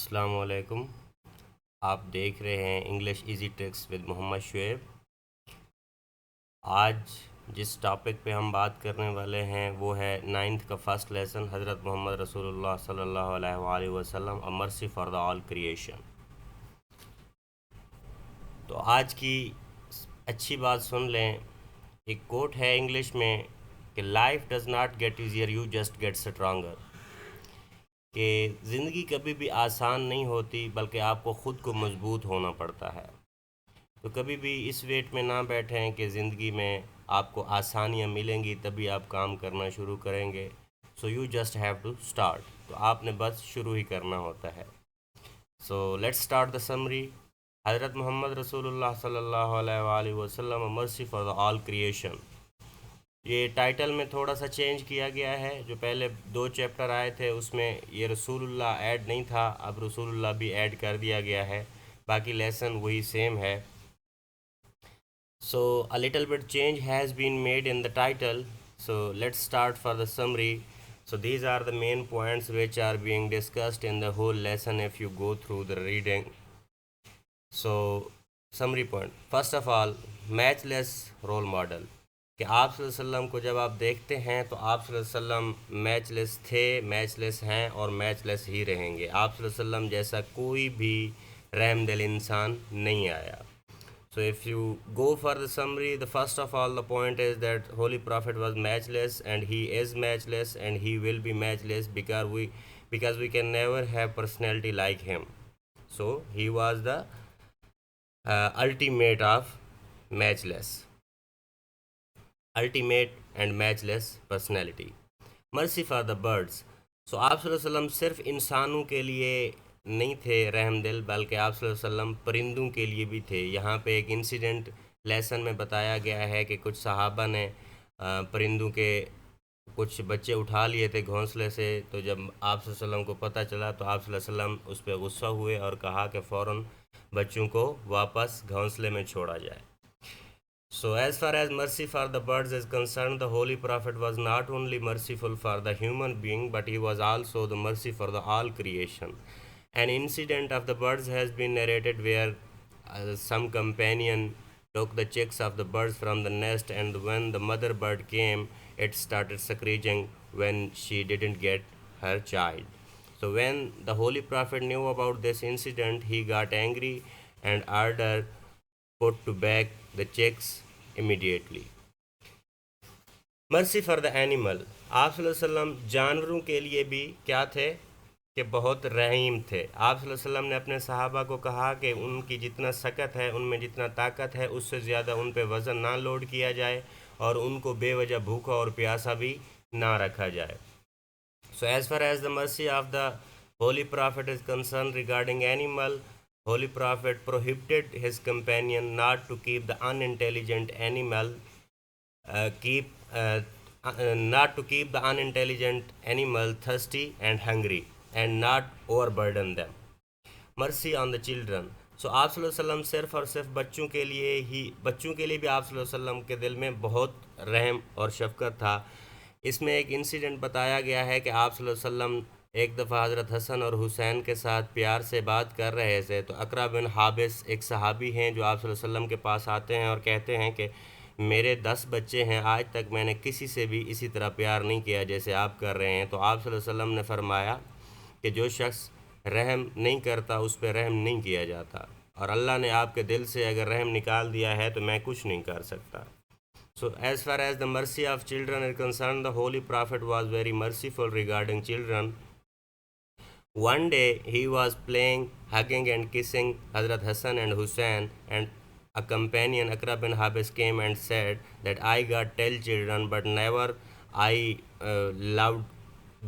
अस्सलाम वालेकुम। आप देख रहे हैं English easy tricks with Mohammad Shoaib. आज जिस टॉपिक पे हम बात करने वाले हैं वो है नाइन्थ का फर्स्ट लेसन, हज़रत मोहम्मद रसूलुल्लाह सल्लल्लाहु अलैहि वसल्लम, a mercy for the all creation. तो आज की अच्छी बात सुन लें। एक कोट है इंग्लिश में कि life does not gate easier, you just get stronger. कि ज़िंदगी कभी भी आसान नहीं होती, बल्कि आपको ख़ुद को मजबूत होना पड़ता है। तो कभी भी इस वेट में ना बैठें कि ज़िंदगी में आपको आसानियाँ मिलेंगी तभी आप काम करना शुरू करेंगे। So you just have to start. तो आपने बस शुरू ही करना होता है। So let's start the summary. हज़रत मोहम्मद रसूलुल्लाह सल्लल्लाहु अलैहि वसल्लम, mercy for the all creation. ये टाइटल में थोड़ा सा चेंज किया गया है। जो पहले 2 चैप्टर आए थे उसमें ये रसूलुल्लाह ऐड नहीं था, अब रसूलुल्लाह भी ऐड कर दिया गया है। बाकी लेसन वही सेम है। So a little bit change has been made in the title. So let's start for the summary. So these are the main points which are being discussed in the whole lesson if you go through the reading. So summary point. First of all, matchless role model. कि आप सल्लल्लाहु अलैहि वसल्लम को जब आप देखते हैं तो आप सल्लल्लाहु अलैहि वसल्लम मैचलेस थे, मैचलेस हैं और मैचलेस ही रहेंगे। आप सल्लल्लाहु अलैहि वसल्लम जैसा कोई भी रहमदिल इंसान नहीं आया। So if you go for the summary, the first of all the point is that Holy Prophet was matchless and he is matchless and he will be matchless because we can never have personality like him. So he was the ultimate of matchless, ultimate and matchless personality. Mercy for the birds. So आप सल्लल्लाहु अलैहि वसल्लम सिर्फ इंसानों के लिए नहीं थे रहमदिल, बल्कि आप सल्लल्लाहु अलैहि वसल्लम परिंदों के लिए भी थे। यहाँ पे एक इंसिडेंट लेसन में बताया गया है कि कुछ सहाबा ने परिंदों के कुछ बच्चे उठा लिए थे घोंसले से। तो जब आप सल्लल्लाहु अलैहि वसल्लम को पता चला तो आप सल्लल्लाहु अलैहि वसल्लम उस पर गुस्सा हुए और कहा कि फ़ौरन बच्चों को वापस घोंसले में छोड़ा जाए। So as far as mercy for the birds is concerned, the Holy Prophet was not only merciful for the human being, but he was also the mercy for the all creation. An incident of the birds has been narrated where some companion took the chicks of the birds from the nest, and when the mother bird came, it started screeching when she didn't get her child. So when the Holy Prophet knew about this incident, he got angry and ordered put to back the chicks immediately. Mercy for the animal. आप सल्लल्लाहु अलैहि वसल्लम जानवरों के लिए भी क्या थे कि बहुत रहीम थे। आप सल्लल्लाहु अलैहि वसल्लम ने अपने सहाबा को कहा कि उनकी जितना सकत है, उनमें जितना ताकत है, उससे ज़्यादा उन पे वज़न ना लोड किया जाए और उनको बेवजह भूखा और प्यासा भी ना रखा जाए। So as far as the mercy of the Holy Prophet is concerned regarding animal, Holy Prophet prohibited his companion not to keep the unintelligent animal, keep not to keep the unintelligent animal thirsty and hungry, and not overburden them. Mercy on the children. So आप सल्लल्लाहु अलैहि वसल्लम सिर्फ़ और सिर्फ बच्चों के लिए भी आप सल्लल्लाहु अलैहि वसल्लम के दिल में बहुत रहम और शफ़क़त था। इसमें एक इंसिडेंट बताया गया है कि आप सल्लल्लाहु अलैहि वसल्लम एक दफ़ा हज़रत हसन और हुसैन के साथ प्यार से बात कर रहे थे। तो अकरा बिन हाबिस एक सहाबी हैं जो आप सल्लल्लाहु अलैहि वसल्लम के पास आते हैं और कहते हैं कि मेरे 10 बच्चे हैं, आज तक मैंने किसी से भी इसी तरह प्यार नहीं किया जैसे आप कर रहे हैं। तो आप सल्लल्लाहु अलैहि वसल्लम ने फरमाया कि जो शख्स रहम नहीं करता उस पर रहम नहीं किया जाता, और अल्लाह ने आपके दिल से अगर रहम निकाल दिया है तो मैं कुछ नहीं कर सकता। So as far as the mercy of children is concerned, the Holy Prophet was very merciful regarding children. One day he was playing, hugging and kissing Hazrat Hassan and Hussein, and a companion Akra bin Habis came and said that I got 10 children, but never I loved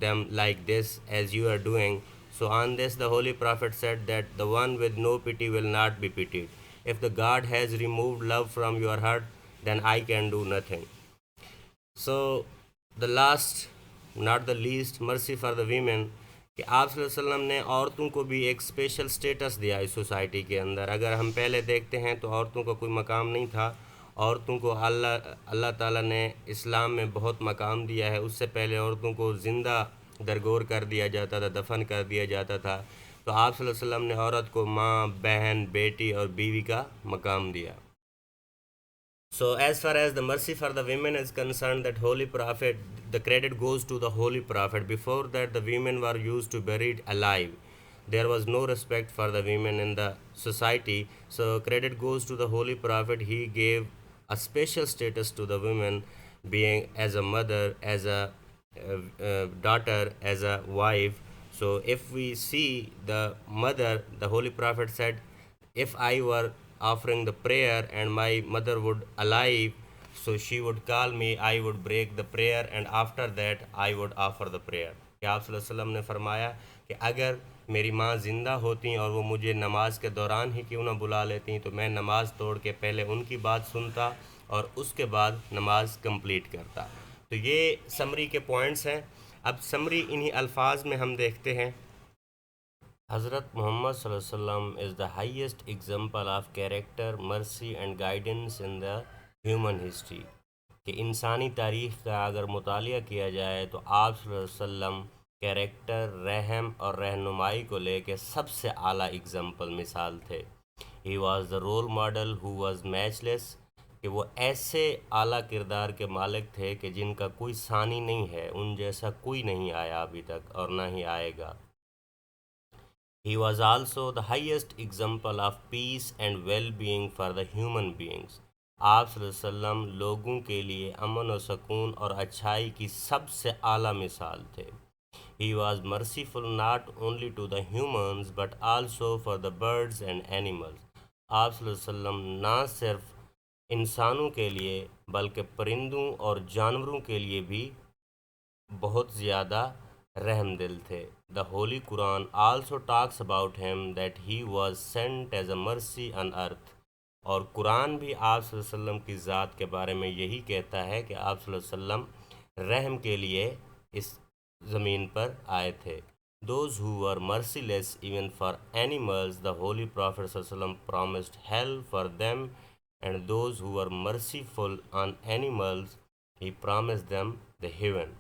them like this as you are doing. So on this the Holy Prophet said that the one with no pity will not be pitied. If the God has removed love from your heart, then I can do nothing. So the last not the least, mercy for the women, कि आप सल्लल्लाहु अलैहि वसल्लम ने औरतों को भी एक स्पेशल स्टेटस दिया इस सोसाइटी के अंदर। अगर हम पहले देखते हैं तो औरतों का कोई मकाम नहीं था। औरतों को अल्लाह ताला ने इस्लाम में बहुत मकाम दिया है। उससे पहले औरतों को ज़िंदा दरगोर कर दिया जाता था, दफन कर दिया जाता था। तो तो आप सल्लल्लाहु अलैहि वसल्लम ने औरत को माँ, बहन, बेटी और बीवी का मकाम दिया। So as far as the mercy for the women is concerned, that holy prophet, the credit goes to the holy prophet. Before that, the women were used to buried alive. There was no respect for the women in the society. So credit goes to the holy prophet. He gave a special status to the women, being as a mother, as a daughter, as a wife. So if we see the mother, the holy prophet said, if I were offering the prayer and my mother would alive, so she would call me, I would break the prayer and after that I would offer the prayer. कि आप सल्लल्लाहु अलैहि वसल्लम ने फरमाया कि अगर मेरी माँ ज़िंदा होती और वो मुझे नमाज के दौरान ही क्यों ना बुला लेती तो मैं नमाज तोड़ के पहले उनकी बात सुनता और उसके बाद नमाज कंप्लीट करता। तो ये समरी के पॉइंट्स हैं। अब समरी इन्हीं अल्फाज में हम देखते हैं। Hazrat Muhammad Sallallahu Alaihi Wasallam is the highest example of character, mercy and guidance in the human history. कि इंसानी तारीख़ का अगर मुतालिया किया जाए तो आप सल्लल्लाहु अलैहि वसल्लम कैरेक्टर, रहम और रहनुमाई को लेके सबसे आला एग्ज़ाम्पल मिसाल थे। He was the role model who was matchless, कि वो ऐसे आला किरदार के मालिक थे कि जिनका कोई सानी नहीं है, उन जैसा कोई नहीं आया अभी तक और ना ही आएगा। He was also the highest example of peace and well-being for the human beings. आप सल्लल्लाहु अलैहि वसल्लम लोगों के लिए अमन और सुकून और अच्छाई की सबसे आला मिसाल थे। He was merciful not only to the humans but also for the birds and animals. आप सल्लल्लाहु अलैहि वसल्लम ना सिर्फ इंसानों के लिए बल्कि परिंदों और जानवरों के लिए भी बहुत ज़्यादा रहम दिल थे। The holy Quran also talks about him that he was sent as a mercy on earth. और कुरान भी आप सल्लल्लाहु अलैहि वसल्लम की ज़ात के बारे में यही कहता है कि आप सल्लल्लाहु अलैहि वसल्लम रहम के लिए इस ज़मीन पर आए थे। Those who were merciless even for animals, the holy prophet सल्लल्लाहु अलैहि वसल्लम promised hello for them, and those who were merciful on animals he promised them the haven.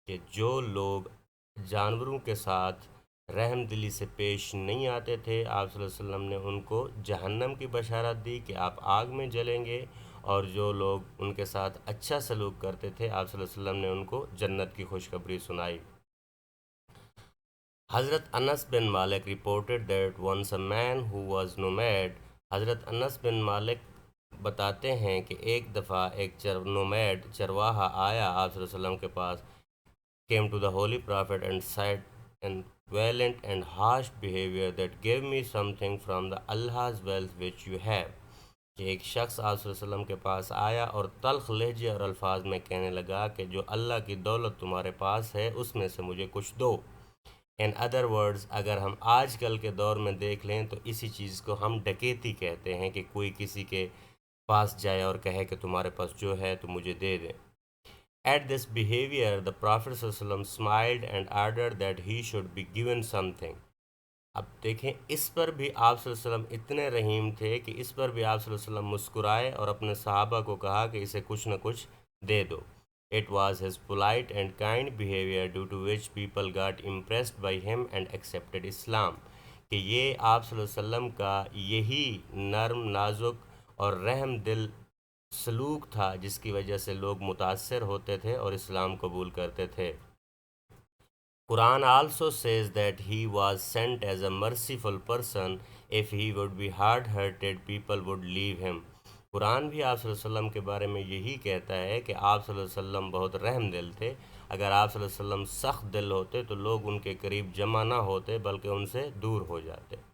कि जो लोग जानवरों के साथ रहम दिली से पेश नहीं आते थे, आप सल्लल्लाहु अलैहि वसल्लम ने उनको जहन्नम की बशारत दी कि आप आग में जलेंगे, और जो लोग उनके साथ अच्छा सलूक करते थे, आप सल्लल्लाहु अलैहि वसल्लम ने उनको जन्नत की खुशखबरी सुनाई। हज़रत Anas bin Malik reported that once a man who was nomad. हज़रत अनस बिन मालिक बताते हैं कि एक दफ़ा एक नोमैड चरवाहा आया आप सल्लल्लाहु अलैहि वसल्लम के पास, came to the holy prophet and said in violent and harsh behavior that give me something from the Allah's wealth which you have। कि एक शख्स आप सल्लल्लाहु अलैहि वसल्लम के पास आया और तल्ख लहजे और अल्फाज में कहने लगा कि जो अल्लाह की दौलत तुम्हारे पास है उसमें से मुझे कुछ दो। इन अदर वर्ड्स, अगर हम आजकल के दौर में देख लें तो इसी चीज़ को हम डकैती कहते हैं कि कोई किसी के पास जाए और कहे कि तुम्हारे पास जो है तो मुझे दे दें। At this behavior, the Prophet ﷺ smiled and ordered that he should be given something। अब देखें, इस पर भी आप वसल्लम इतने रहीम थे कि इस पर भी आप वसल्लम मुस्कुराए और अपने सहाबा को कहा कि इसे कुछ न कुछ दे दो। It was his polite and kind behavior due to which people got impressed by him and accepted Islam। कि ये आप वसल्लम का यही नर्म, नाजुक और रहम दिल सलूक था जिसकी वजह से लोग मुतासर होते थे और इस्लाम कबूल करते थे। Quran also says that he was sent as a merciful person, if he would be hard hearted people would leave him. Quran भी आप सल्लल्लाहु अलैहि वसल्लम के बारे में यही कहता है कि आप सल्लल्लाहु अलैहि वसल्लम बहुत रहम दिल थे। अगर आप सल्लल्लाहु अलैहि वसल्लम सख्त दिल होते तो लोग उनके करीब जमा ना होते बल्कि उनसे दूर हो जाते।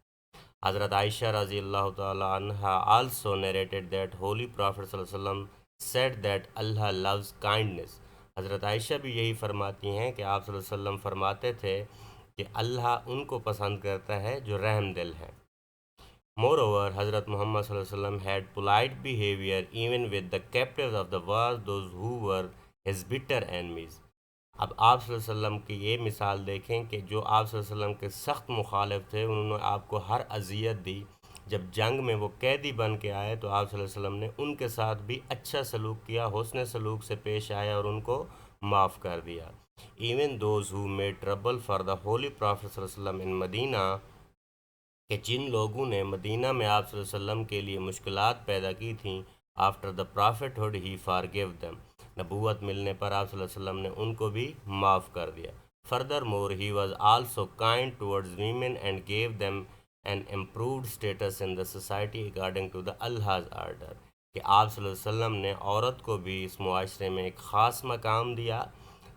Hazrat Aisha radiallahu ta'ala anha also narrated that Holy Prophet sallallahu alaihi wasallam said that Allah loves kindness। हज़रत आयशा भी यही फरमाती हैं कि आप सल्लल्लाहु अलैहि वसल्लम फरमाते थे कि अल्लाह उनको पसंद करता है जो रहम दिल है। Moreover, Hazrat Muhammad sallallahu alaihi wasallam had polite behavior even with the captives of the war, those who were his bitter enemies। अब आप सल्लल्लाहु अलैहि वसल्लम की ये मिसाल देखें कि जो आप सल्लल्लाहु अलैहि वसल्लम के सख्त मुखालिफ थे, उन्होंने आपको हर अजियत दी। जब जंग में वो कैदी बन के आए तो आप सल्लल्लाहु अलैहि वसल्लम ने उनके साथ भी अच्छा सलूक किया, हुस्न सलूक से पेश आया और उनको माफ़ कर दिया। Even those who made trouble for the holy prophet सल्लल्लाहु अलैहि वसल्लम इन मदीना, कि जिन लोगों ने मदीना में आप सल्लल्लाहु अलैहि वसल्लम के लिए मुश्किलात पैदा की थीं, after the prophethood he forgive them, नबूवत मिलने पर आप सल्लल्लाहु अलैहि वसल्लम ने उनको भी माफ़ कर दिया। Further more he was also kind towards women and gave them an improved status in the society according to the अल्लाह's आर्डर, कि आप सल्लल्लाहु अलैहि वसल्लम ने औरत को भी इस मुआशरे में एक ख़ास मकाम दिया,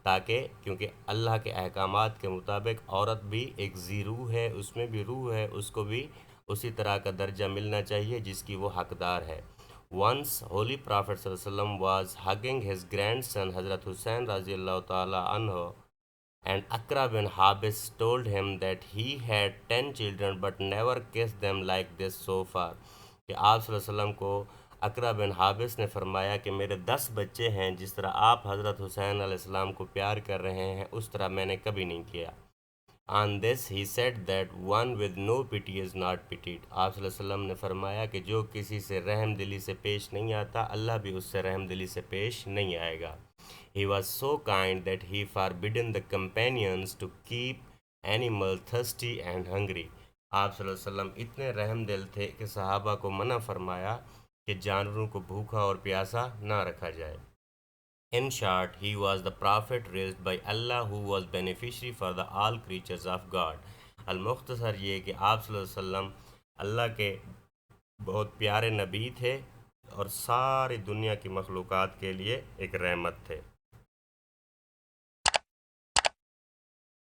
ताकि क्योंकि अल्लाह के अहकामात के मुताबिक औरत भी एक ज़ी रूह है, उसमें भी रूह है, उसको भी उसी तरह का दर्जा मिलना चाहिए जिसकी वो हकदार है। वंस होली प्रॉफिट सल्लल्लाहु अलैहि वसल्लम was hugging his grand son हज़रत हुसैन रज़ी अल्लाह ताला अन्हु, and Akra bin Habis told him that he had 10 children but never kissed them like this so far, कि आप सल्लल्लाहु अलैहि वसल्लम को अकरा बिन हाबिस ने फरमाया कि मेरे 10 बच्चे हैं, जिस तरह आप हज़रत हुसैन अलैहिस्सलाम को प्यार कर रहे हैं उस तरह मैंने कभी नहीं किया। On this he said that one with no pity is not pitied, आप सल्लल्लाहु अलैहि वसल्लम ने फरमाया कि जो किसी से रहम दिली से पेश नहीं आता, अल्लाह भी उससे रहम दिली से पेश नहीं आएगा। He was so kind that he forbidden the companions to keep animal thirsty and hungry, आप सल्लल्लाहु अलैहि वसल्लम इतने रहम दिल थे कि सहाबा को मना फरमाया कि जानवरों को भूखा और प्यासा ना रखा जाए। In short, he was the prophet raised by Allah who was beneficiary for the all creatures of God. al-mukhtasar ये कि आप सल्लल्लाहु अलैहि वसल्लम अल्लाह के बहुत प्यारे नबी थे और सारी दुनिया की मखलूक़ात के लिए एक रहमत थे।